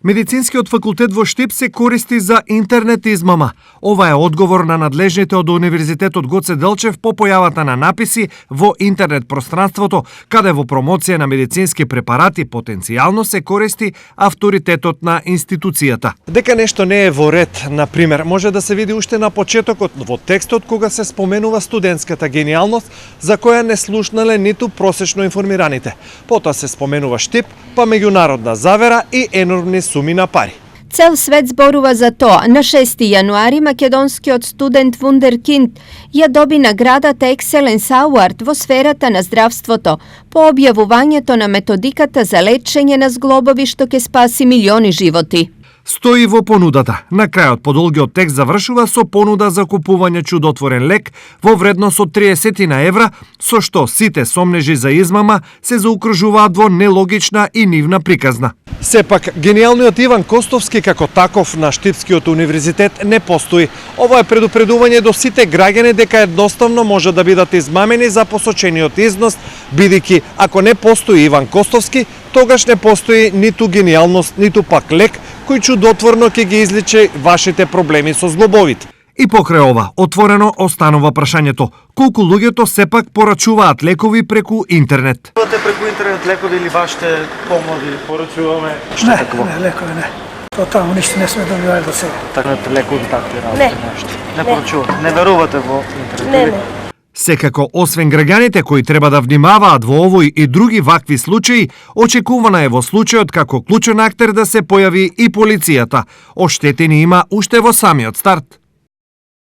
Медицинскиот факултет во Штип се користи за интернет измама. Ова е одговор на надлежните од Универзитетот Гоце Делчев по појавата на написи во интернет пространството, каде во промоција на медицински препарати потенцијално се користи авторитетот на институцијата. Дека нешто не е во ред, на пример, може да се види уште на почетокот во текстот кога се споменува студентската гениалност, за која не слушнале ниту просечно информираните. Потоа се споменува Штип, па меѓународна завера и енормни суми на пари. Цел свет зборува за тоа. На 6. јануари македонскиот студент Вундеркинд ја доби наградата Excellence Award во сферата на здравството по објавувањето на методиката за лечење на зглобови што ќе спаси милиони животи. Стои во понудата. На крајот подолгиот текст завршува со понуда за купување чудотворен лек во вредност од 30 евра, со што сите сомнежи за измама се заокружуваат во нелогична и нивна приказна. Сепак, гениалниот Иван Костовски како таков на Штипскиот универзитет не постои. Ова е предупредување до сите граѓани дека едноставно може да бидат измамени за посочениот износ, бидејќи ако не постои Иван Костовски, тогаш не постои ниту гениалност, ниту пак лек кој чудотворно ќе ги излече вашите проблеми со зглобовите. И покрај ова, отворено останува прашањето, колку луѓето сепак порачуваат лекови преку интернет. Преку интернет лекови или вашите помоди порачуваме? Не, лекови не. То таму ништо не сме добивали до сега. Така лекови такви работи нешто. Не порачувате, не верувате во интернет? Не. Секако, освен граѓаните кои треба да внимаваат во овој и други вакви случаи, очекувана е во случајот како клучен актер да се појави и полицијата. Оштетени има уште во самиот старт.